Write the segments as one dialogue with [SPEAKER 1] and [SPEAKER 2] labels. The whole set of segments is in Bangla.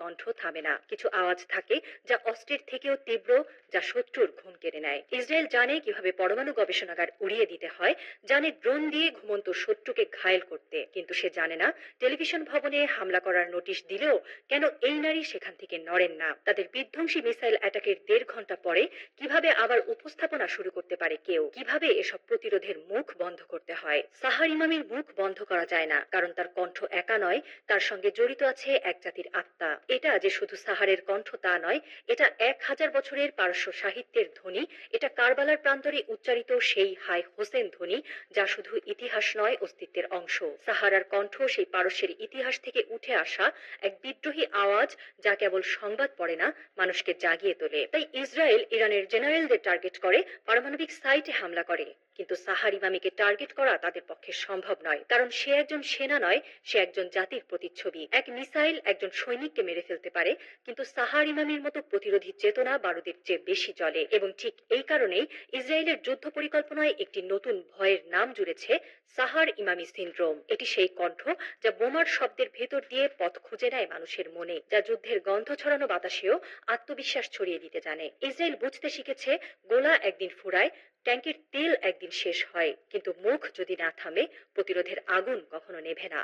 [SPEAKER 1] কণ্ঠ থামে না। কিছু আওয়াজ থাকে যা অস্ত্রের থেকেও তীব্র, যা শত্রুর ঘুম কেড়ে নেয়। ইসরায়েল জানে কিভাবে পরমাণু গবেষণাগার উড়িয়ে দিতে হয়, জানে ড্রোন দিয়ে ঘুমন্ত শত্রুকে ঘায়েল করতে, কিন্তু সে জানে না টেলিভিশন ভবনে হামলা করার নোটিশ দিলেও কেন এই নারী সেখান থেকে নড়েন না। তাদের বিধ্বংসী মিসাইল অ্যাটাকের ১.৫ ঘন্টা পরে কিভাবে আবার উপস্থাপনা শুরু করতে পারে কেউ, কিভাবে এসব প্রতিরোধের মুখ বন্ধ করতে হয়। সাহার ইমামির মুখ বন্ধ করা যায় না, কারণ তার কণ্ঠ একা নয়, তার সঙ্গে জড়িত আছে এক জাতির আত্মা। এটা যে শুধু সাহারের কণ্ঠ তা নয়, এটা ১,০০০ বছরের পারস্য সাহিত্যের ধ্বনি, এটা কারবালার প্রান্তরে উচ্চারিত সেই হায় হোসেন ধ্বনি, যা শুধু ইতিহাস নয়, অস্তিত্বের অংশ। সাহারার কণ্ঠ সেই পারস্যের ইতিহাস থেকে উঠে আসা এক বিদ্রোহী আওয়াজ, যা কেবল সংবাদ পড়ে না, মানুষকে জাগিয়ে তোলে। তাই ইসরায়েল ইরানের জেনারেলদের টার্গেট করে, পারমাণবিক সাইটে হামলা করে, কিন্তু সাহার ইমামিকে টার্গেট করা তাদের পক্ষে সম্ভব নয়, কারণ সে একজন সেনা নয়, সে একজন জাতির প্রতিচ্ছবি। এক মিসাইল একজন সৈনিককে মেরে ফেলতে পারে, কিন্তু সাহার ইমামির মতো প্রতিরোধী চেতনা বারুদের চেয়ে বেশি জ্বলে। এবং ঠিক এই কারণেই ইসরায়েলের যুদ্ধ পরিকল্পনায় একটি নতুন ভয়ের নাম জুড়েছে, সাহার ইমামি সিনড্রোম। এটি সেই কণ্ঠ যা বোমার শব্দের ভেতর দিয়ে পথ খুঁজে নেয় মানুষের মনে, যা যুদ্ধের গন্ধ ছড়ানো বাতাসেও আত্মবিশ্বাস ছড়িয়ে দিতে জানে। ইসরায়েল বুঝতে শিখেছে, গোলা একদিন ফুরায়, ট্যাঙ্কের তেল একদিন শেষ হয়, কিন্তু মুখ যদি না থামে, প্রতিরোধের আগুন কখনো নেভে না।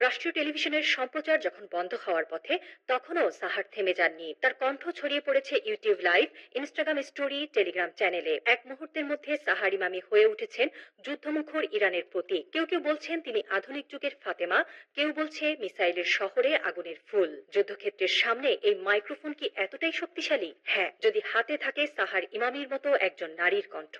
[SPEAKER 1] রাষ্ট্রীয় টেলিভিশনের সম্প্রচার যখন বন্ধ হওয়ার পথে, তখনও সাহার থেমে যাননি। তার কণ্ঠ ছড়িয়ে পড়েছে YouTube live, Instagram story, Telegram চ্যানেলে। এক মুহূর্তের মধ্যে সাহার ইমামি হয়ে উঠেছেন যুদ্ধমুখর ইরানের প্রতীক। কেউ কেউ বলছেন তিনি আধুনিক যুগের ফাতেমা, কেউ বলছে মিসাইলের শহরে আগুনের ফুল। যুদ্ধক্ষেত্রের সামনে এই মাইক্রোফোন কি এতটাই শক্তিশালী? হ্যাঁ, যদি হাতে থাকে সাহার ইমামির মতো একজন নারীর কণ্ঠ।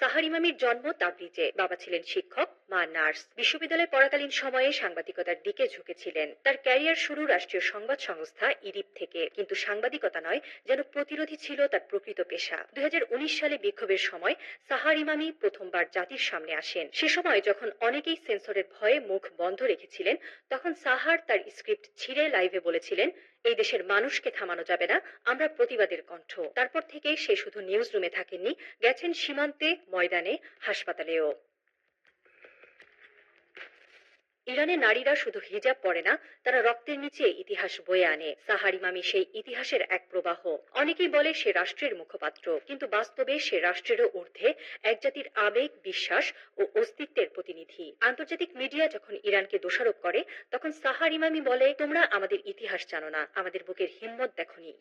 [SPEAKER 1] সাহার ইমামির জন্ম তাবরিজে। বাবা ছিলেন শিক্ষক, মা নার্স। বিশ্ববিদ্যালয়ে পড়াকালীন সময়ে সাংবাদিকতার দিকে ঝুঁকেছিলেন। তার ক্যারিয়ার শুরু রাষ্ট্রীয় সংবাদ সংস্থা ইরিপ থেকে, কিন্তু সাংবাদিকতা নয়, যেন প্রতিরোধী ছিল তার প্রকৃত পেশা। ২০১৯ সালে বিক্ষোভের সময় সাহার ইমামি প্রথমবার জাতির সামনে আসেন। সে সময় যখন অনেকেই সেন্সরের ভয়ে মুখ বন্ধ রেখেছিলেন, তখন সাহার তার স্ক্রিপ্ট ছিঁড়ে লাইভে বলেছিলেন, এই দেশের মানুষকে থামানো যাবে না, আমরা প্রতিবাদের কণ্ঠ। তারপর থেকে সে শুধু নিউজ রুমে থাকেননি, গেছেন সীমান্তে, ময়দানে, হাসপাতালেও। ইরানে নারীরা শুধু হিজাব পরে না, তারা রক্তের নিচে ইতিহাস বয়ে আনে। সাহার ইমামি সেই ইতিহাসের এক প্রবাহ। অনেকেই বলে সে রাষ্ট্রের মুখপাত্র, কিন্তু বাস্তবে সে রাষ্ট্রেরও ঊর্ধ্বে, এক জাতির আবেগ, বিশ্বাস ও অস্তিত্বের প্রতিনিধি। আন্তর্জাতিক মিডিয়া যখন ইরানকে দোষারোপ করে, তখন সাহার ইমামি বলে, তোমরা আমাদের ইতিহাস জানো না, আমাদের বুকের হিম্মত দেখনি।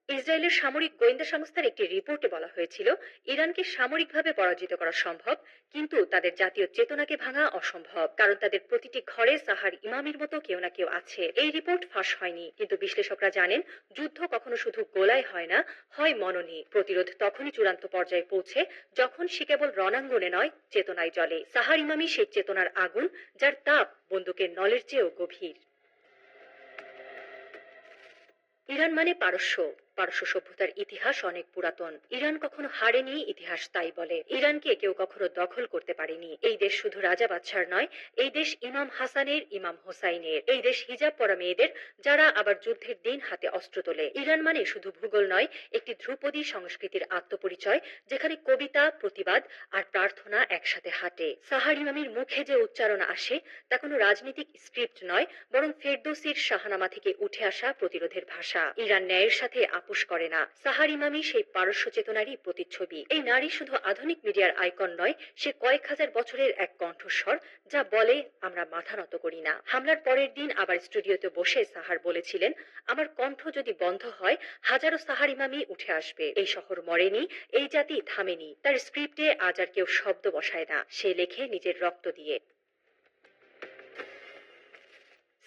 [SPEAKER 1] ইসরায়েলের সামরিক গোয়েন্দা সংস্থার একটি রিপোর্টে বলা হয়েছিল, ইরানকে সামরিকভাবে পরাজিত করা সম্ভব, কিন্তু তাদের জাতীয় চেতনাকে ভাঙা অসম্ভব, কারণ তাদের প্রতিটি ঘরে সাহার ইমামির মতো কেউ না কেউ আছে। এই রিপোর্ট ফাঁস হয়নি, কিন্তু বিশ্লেষকরা জানেন, যুদ্ধ কখনো শুধু গোলায় হয় না, হয় মননে। প্রতিরোধ তখনই চূড়ান্ত পর্যায়ে পৌঁছে, যখন সে কেবল রণাঙ্গনে নয়, চেতনায় জ্বলে। সাহার ইমামি সেই চেতনার আগুন, যার তাপ বন্দুকের নলের চেয়েও গভীর। ইরান মানে পারস্য। পারস্য সভ্যতার ইতিহাস অনেক পুরাতন। ইরান কখনো হারেনি, ইতিহাস তাই বলে। ইরানকে কেউ কখনো দখল করতে পারেনি। এই দেশ শুধু রাজা বাদশার নয়, এই দেশ ইমাম হাসানের, ইমাম হোসাইনের। এই দেশ হিজাব পরা মেয়েদের, যারা আবার যুদ্ধের দিন হাতে অস্ত্র তোলে। ইরান মানে শুধু ভূগোল নয়, একটি ধ্রুপদী সংস্কৃতির আত্মপরিচয়, যেখানে কবিতা, প্রতিবাদ আর প্রার্থনা একসাথে হাঁটে। সাহার ইমামির মুখে যে উচ্চারণ আসে, তা কোনো রাজনৈতিক স্ক্রিপ্ট নয়, বরং ফেরদৌসির শাহনামা থেকে উঠে আসা প্রতিরোধের ভাষা। ইরান ন্যায়ের সাথে আপোষ করে না। সাহার ইমামি সেই পারস্য চেতনারই প্রতিচ্ছবি। এই নারী শুধু আধুনিক মিডিয়ার আইকন নয়, সে কয়েক হাজার বছরের এক কণ্ঠস্বর, যা বলে, আমরা মাথা নত করি না। হামলার পরের দিন আবার স্টুডিওতে বসে সাহার বলেছিলেন, আমার কণ্ঠ যদি বন্ধ হয়, হাজারো সাহার ইমামি উঠে আসবে। এই শহর মরেনি, এই জাতি থামেনি। তার স্ক্রিপ্টে আজ আর কেউ শব্দ বসায় না, সে লেখে নিজের রক্ত দিয়ে।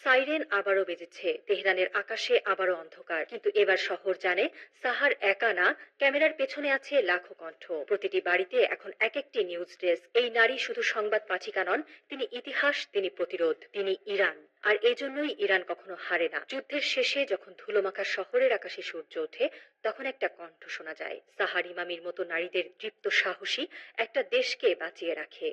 [SPEAKER 1] সাইরেন আবারও বেজেছে। তেহরানের আকাশে আবারও অন্ধকার, কিন্তু এবার শহর জানে, সাহার একা না, ক্যামেরার পেছনে আছে লাখো কণ্ঠ। প্রতিটি বাড়িতে এখন এক একটি নিউজ ডেস্ক। এই নারী শুধু সংবাদ পাঠিকা নন, তিনি ইতিহাস, তিনি প্রতিরোধ, তিনি ইরান। আর এজন্যই ইরান কখনো হারে না। যুদ্ধের শেষে যখন ধুলোমাখা শহরের আকাশে সূর্য ওঠে, তখন একটা কণ্ঠ শোনা যায়, সাহার ইমামির মতো নারীদের দৃপ্ত সাহসী, একটা দেশকে বাঁচিয়ে রাখে।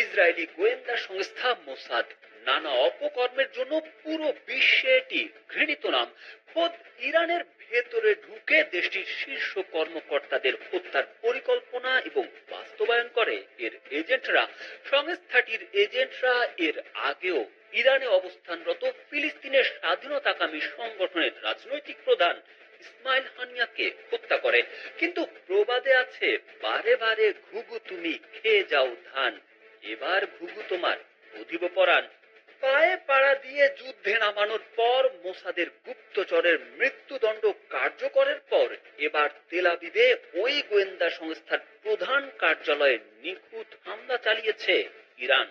[SPEAKER 2] ইসরায়েলি গোয়েন্দা সংস্থা মোসাদ নানা অপকর্মের জন্য পুরো বিশ্বে এটি ঘৃণিত নাম। খোদ ইরানের ভেতরে ঢুকে দেশটির শীর্ষ কর্মকর্তাদের হত্যার পরিকল্পনা এবং বাস্তবায়ন করে এর এজেন্টরা। সংস্থাটির এজেন্টরা এর আগেও ইরানে অবস্থানরত ফিলিস্তিনের স্বাধীনতাকামী সংগঠনের রাজনৈতিক প্রধান ইসমাইল হানিয়াকে হত্যা করে। কিন্তু প্রবাদে আছে, বারে বারে ঘুঘু তুমি খেয়ে যাও ধান, এবার ঘুঘু তোমার অধিব পরাণ। পায়ে পাড়া দিয়ে যুদ্ধে নামানোর পর মোসাদের গুপ্তচরের মৃত্যুদণ্ড কার্যকরের পর এবার তেল আবিবে ওই গোয়েন্দা সংস্থার প্রধান কার্যালয়ে নিখুঁত হামলা চালিয়েছে ইরান।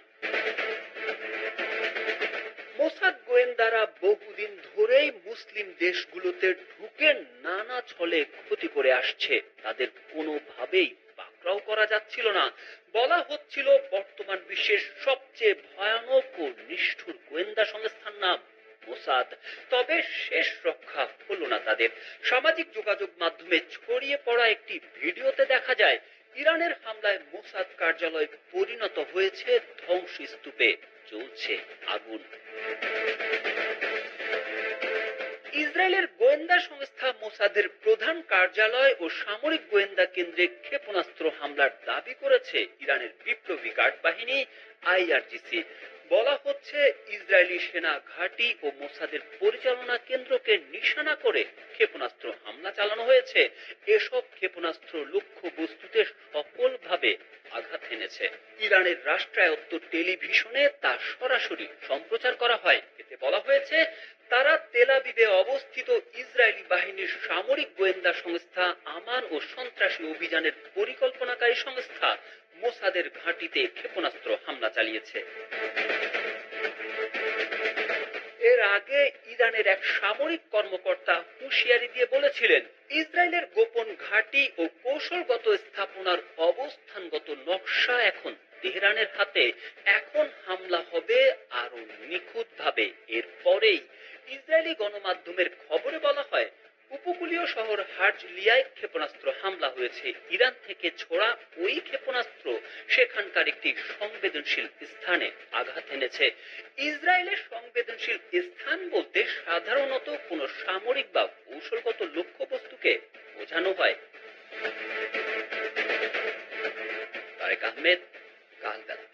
[SPEAKER 2] মোসাদ গোয়েন্দারা বহুদিন ধরেই মুসলিম দেশগুলোতে ঢুকে নানা ছলে ক্ষতি করে আসছে। তাদের কোনোভাবেই পাকড়াও করা যাচ্ছিল না। বলা হচ্ছিল বর্তমান বিশ্বের সবচেয়ে ভয়ানক ও নিষ্ঠুর গোয়েন্দা সংস্থার নাম মোসাদ। তবে শেষ রক্ষা হলো না তাদের। সামাজিক যোগাযোগ মাধ্যমে ছড়িয়ে পড়া একটি ভিডিওতে দেখা যায় ইরানের হামলায় মোসাদ কার্যালয় পরিণত হয়েছে ধ্বংসস্তূপে, জ্বলছে আগুন। ইসরায়েলের গোয়েন্দা সংস্থা মোসাদের প্রধান কার্যালয় ও সামরিক গোয়েন্দা কেন্দ্রে ক্ষেপণাস্ত্র হামলার দাবি করেছে ইরানের বিপ্লবী গার্ড বাহিনী আইআরজিসি। বলা হচ্ছে ইসরায়েলি সেনা ঘাঁটি ও মোসাদের পরিচালনা কেন্দ্রকে নিশানা করে ক্ষেপণাস্ত্র হামলা চালানো হয়েছে। এসব ক্ষেপণাস্ত্র লক্ষ্য বস্তুতে সফলভাবে আঘাত এনেছে। ইরানের রাষ্ট্রায়ত্ত টেলিভিশনে তা সরাসরি সম্প্রচার করা হয়। এতে বলা হয়েছে তারা তেল আবিবে অবস্থিত ইসরায়েলি বাহিনীর সামরিক গোয়েন্দা সংস্থা আমান ও সন্ত্রাসী অভিযানের পরিকল্পনাকারী সংস্থা মোসাদের ঘাঁটিতে ক্ষেপণাস্ত্র হামলা চালিয়েছে। এর আগে ইরানের এক সামরিক কর্মকর্তা হুঁশিয়ারি দিয়ে বলেছিলেন, ইসরায়েলের গোপন ঘাঁটি ও কৌশলগত স্থাপনার অবস্থানগত নকশা এখন তেহরানের হাতে। এখন হামলা হবে আরো নিখুঁতভাবে। এরপরেই ইসরায়েলি গণমাধ্যমের খবরে বলা হয় উপকূলীয় শহর হার্জলিয়ায় ক্ষেপণাস্ত্র হামলা হয়েছে। ইরান থেকে ছোড়া ওই ক্ষেপণাস্ত্র সেখানকার একটি সংবেদনশীল স্থানে আঘাত এনেছে। ইসরায়েলের সংবেদনশীল স্থান বলতে সাধারণত কোনো সামরিক বা কৌশলগত লক্ষ্যবস্তুকে বোঝানো হয়। তারেক আহমেদ, কালবেলা।